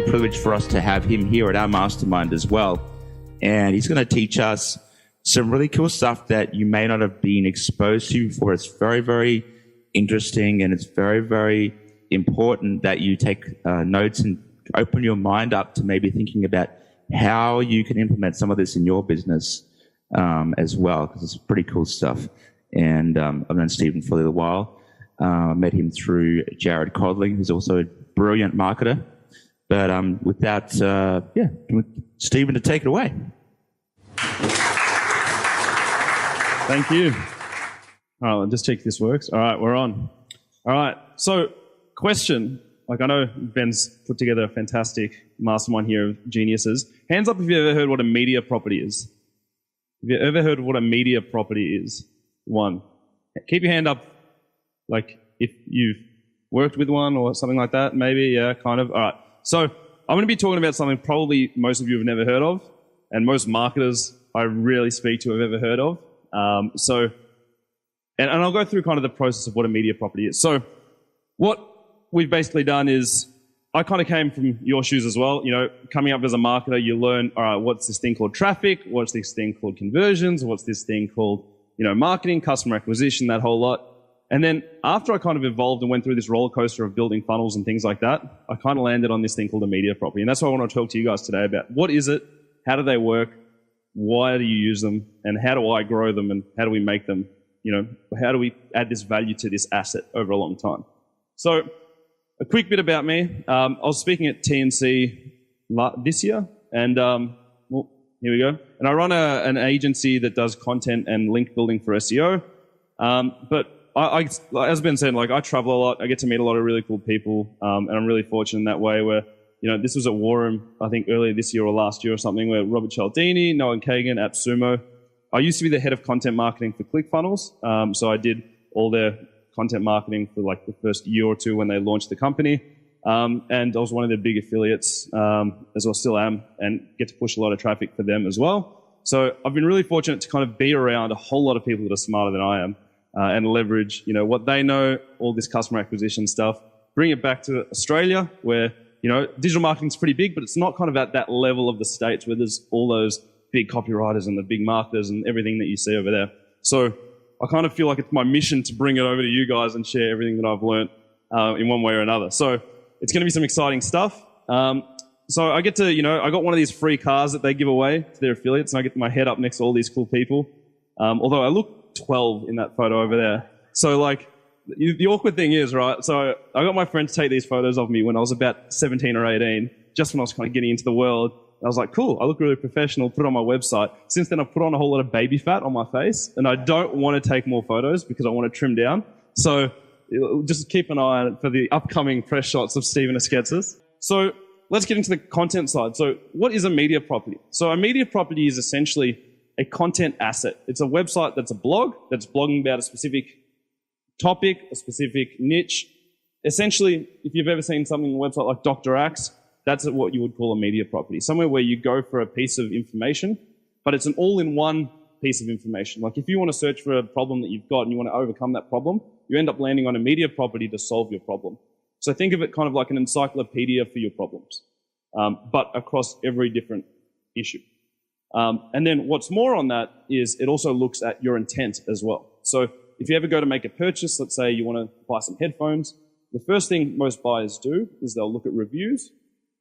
absolute privilege for us to have him here at our Mastermind as well. And he's going to teach us some really cool stuff that you may not have been exposed to before. It's very, very interesting, and it's very, very important that you take notes and open your mind up to maybe thinking about how you can implement some of this in your business as well, because it's pretty cool stuff. And I've known Stephen for a little while. I met him through Jared Codling, who's also a brilliant marketer. But with that, Stephen, to take it away. Thank you. All right, let's just check if this works. All right, we're on. All right, so question. Like, I know Ben's put together a fantastic mastermind here of geniuses. Hands up if you've ever heard what a media property is. Have you ever heard what a media property is? One. Keep your hand up, like if you've worked with one or something like that, maybe, yeah, kind of. All right, so I'm going to be talking about something probably most of you have never heard of, and most marketers I rarely speak to have ever heard of. And I'll go through kind of the process of what a media property is. So what we've basically done is, I kind of came from your shoes as well. You know, coming up as a marketer, you learn, all right, what's this thing called traffic? What's this thing called conversions? What's this thing called, marketing, customer acquisition, that whole lot. And then after I kind of evolved and went through this roller coaster of building funnels and things like that, I kind of landed on this thing called a media property. And that's what I want to talk to you guys today about. What is it? How do they work? Why do you use them? And how do I grow them? And how do we make them? How do we add this value to this asset over a long time? So a quick bit about me. I was speaking at TNC this year, and here we go. And I run an agency that does content and link building for SEO. But I, as Ben said, I travel a lot. I get to meet a lot of really cool people, and I'm really fortunate in that way where, this was at Warham, I think earlier this year or last year or something, where Robert Cialdini, Noah Kagan, AppSumo. I used to be the head of content marketing for ClickFunnels, so I did all their content marketing for the first year or two when they launched the company, and I was one of their big affiliates, as I still am, and get to push a lot of traffic for them as well. So I've been really fortunate to kind of be around a whole lot of people that are smarter than I am, and leverage what they know, all this customer acquisition stuff, bring it back to Australia where digital marketing's pretty big, but it's not kind of at that level of the States where there's all those big copywriters and the big marketers and everything that you see over there. So I kind of feel like it's my mission to bring it over to you guys and share everything that I've learned in one way or another. So it's going to be some exciting stuff. So I get to, I got one of these free cars that they give away to their affiliates, and I get my head up next to all these cool people. Although I look 12 in that photo over there. So the awkward thing is, right, so I got my friend to take these photos of me when I was about 17 or 18, just when I was kind of getting into the world. I was like, cool, I look really professional, put it on my website. Since then, I've put on a whole lot of baby fat on my face, and I don't want to take more photos because I want to trim down. So just keep an eye on it for the upcoming press shots of Stephen Esquetzes. So let's get into the content side. So what is a media property? So a media property is essentially a content asset. It's a website that's a blog, that's blogging about a specific topic, a specific niche. Essentially, if you've ever seen something on a website like Dr. Axe, that's what you would call a media property. Somewhere where you go for a piece of information, but it's an all-in-one piece of information. Like if you want to search for a problem that you've got and you want to overcome that problem, you end up landing on a media property to solve your problem. So think of it kind of like an encyclopedia for your problems, but across every different issue. And then what's more on that is it also looks at your intent as well. So if you ever go to make a purchase, let's say you want to buy some headphones, the first thing most buyers do is they'll look at reviews,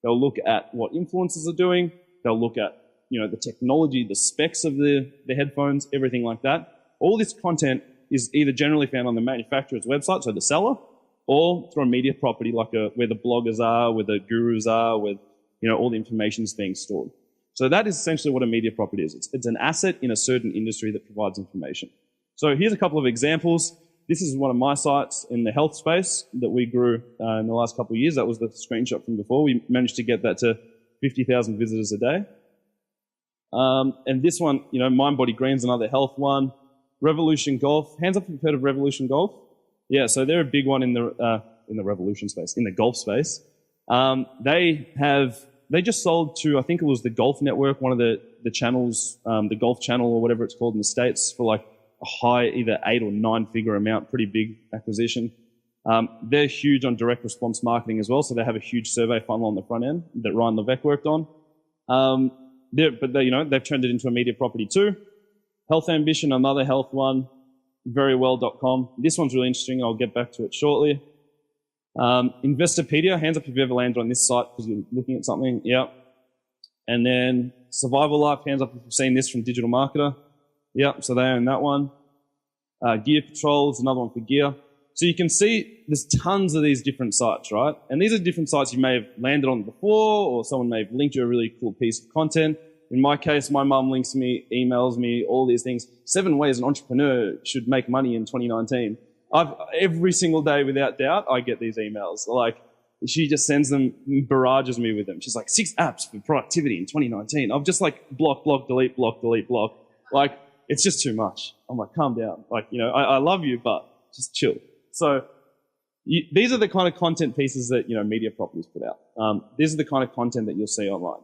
they'll look at what influencers are doing, they'll look at the technology, the specs of the headphones, everything like that. All this content is either generally found on the manufacturer's website, so the seller, or through a media property like where the bloggers are, where the gurus are, where all the information is being stored. So that is essentially what a media property is. It's an asset in a certain industry that provides information. So here's a couple of examples. This is one of my sites in the health space that we grew in the last couple of years. That was the screenshot from before. We managed to get that to 50,000 visitors a day. And this one, Mind Body Green's another health one. Revolution Golf. Hands up if you've heard of Revolution Golf. Yeah, so they're a big one in the Revolution space, in the golf space. They just sold to, I think it was the Golf Network, one of the channels, the Golf Channel or whatever it's called in the States, for like a high, either 8 or 9 figure amount, pretty big acquisition. They're huge on direct response marketing as well, so they have a huge survey funnel on the front end that Ryan Levesque worked on. They've turned it into a media property too. Health Ambition, another health one. Verywell.com. This one's really interesting. I'll get back to it shortly. Investopedia, hands up if you've ever landed on this site because you're looking at something. Yep. And then Survival Life, hands up if you've seen this from Digital Marketer. Yep, so they own that one. Gear Patrol is another one for gear. So you can see there's tons of these different sites, right? And these are different sites you may have landed on before, or someone may have linked you a really cool piece of content. In my case, my mum links me, emails me, all these things. 7 ways an entrepreneur should make money in 2019. Every single day, without doubt, I get these emails. Like, she just sends them, barrages me with them. She's like, 6 apps for productivity in 2019. I've just like block, delete, block, delete, block. Like, it's just too much. I'm like, calm down. Like, I love you, but just chill. So these are the kind of content pieces that, media properties put out. These are the kind of content that you'll see online.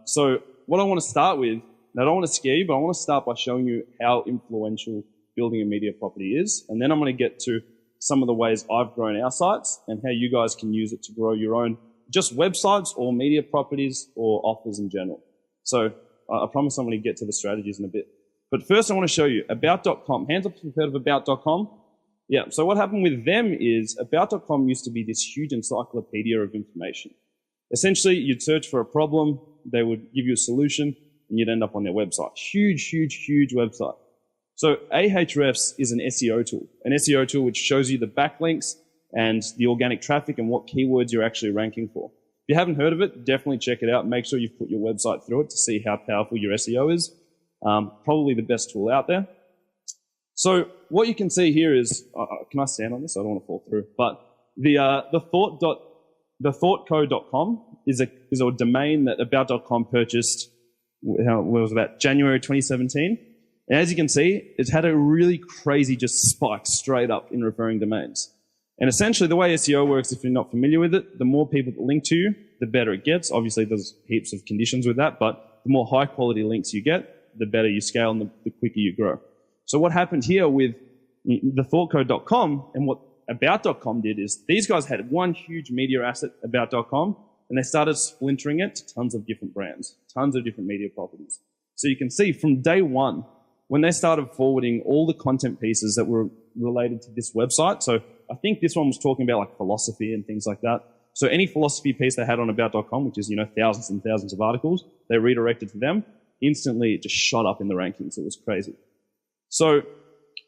So what I want to start with, and I don't want to scare you, but I want to start by showing you how influential building a media property is. And then I'm going to get to some of the ways I've grown our sites and how you guys can use it to grow your own, just websites or media properties or offers in general. So I promise I'm going to get to the strategies in a bit. But first I want to show you About.com. Hands up if you've heard of About.com. Yeah, so what happened with them is About.com used to be this huge encyclopedia of information. Essentially, you'd search for a problem, they would give you a solution, and you'd end up on their website. Huge website. So Ahrefs is an SEO tool which shows you the backlinks and the organic traffic and what keywords you're actually ranking for. If you haven't heard of it, definitely check it out. Make sure you've put your website through it to see how powerful your SEO is. Probably the best tool out there. So what you can see here is, can I stand on this? I don't want to fall through. But the thoughtco.com is a domain that About.com purchased, it was about January 2017. And as you can see, it's had a really crazy just spike straight up in referring domains. And essentially the way SEO works, if you're not familiar with it, the more people that link to you, the better it gets. Obviously there's heaps of conditions with that, but the more high quality links you get, the better you scale and the quicker you grow. So what happened here with the thoughtco.com and what About.com did is these guys had one huge media asset, About.com, and they started splintering it to tons of different brands, tons of different media properties. So you can see from day one, when they started forwarding all the content pieces that were related to this website, so I think this one was talking about like philosophy and things like that. So any philosophy piece they had on About.com, which is, thousands and thousands of articles, they redirected to them. Instantly, it just shot up in the rankings. It was crazy. So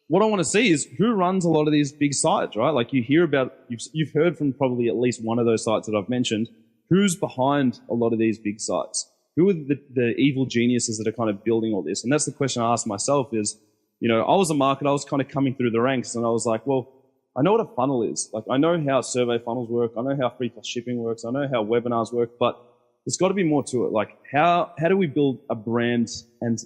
what I want to see is who runs a lot of these big sites, right? Like you hear about, you've heard from probably at least one of those sites that I've mentioned. Who's behind a lot of these big sites? Who are the evil geniuses that are kind of building all this? And that's the question I asked myself is, I was a marketer, I was kind of coming through the ranks and I was like, well, I know what a funnel is. Like I know how survey funnels work. I know how free plus shipping works. I know how webinars work, but there's got to be more to it. Like how do we build a brand and,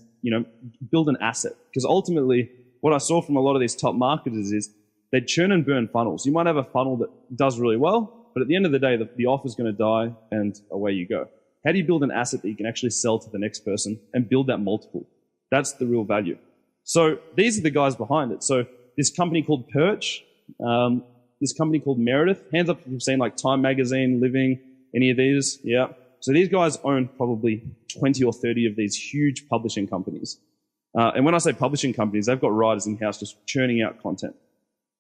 build an asset? Because ultimately what I saw from a lot of these top marketers is they churn and burn funnels. You might have a funnel that does really well, but at the end of the day, the offer's going to die and away you go. How do you build an asset that you can actually sell to the next person and build that multiple? That's the real value. So these are the guys behind it. So this company called Perch, this company called Meredith, hands up if you've seen like Time Magazine, Living, any of these, yeah. So these guys own probably 20 or 30 of these huge publishing companies. And when I say publishing companies, they've got writers in-house just churning out content.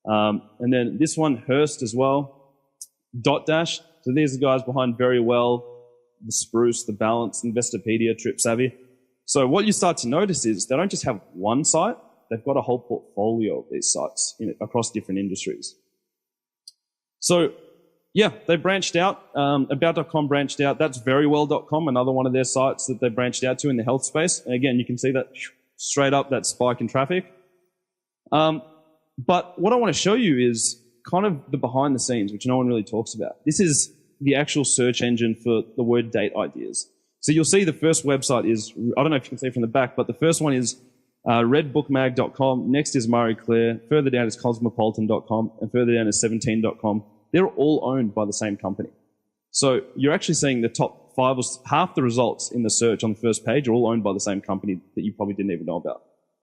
And then this one, Hearst as well, Dotdash. So these are the guys behind Verywell, The Spruce, The Balance, Investopedia, TripSavvy. So what you start to notice is they don't just have one site, they've got a whole portfolio of these sites across different industries. So yeah, they branched out. About.com branched out. That's Verywell.com, another one of their sites that they branched out to in the health space. And again, you can see that straight up, that spike in traffic. But what I want to show you is kind of the behind the scenes, which no one really talks about. This is the actual search engine for the word date ideas. So you'll see the first website is, I don't know if you can see from the back, but the first one is redbookmag.com. Next is Marie Claire. Further down is cosmopolitan.com. And further down is 17.com. They're all owned by the same company. So you're actually seeing the top 5 or half the results in the search on the first page are all owned by the same company that you probably didn't even know about.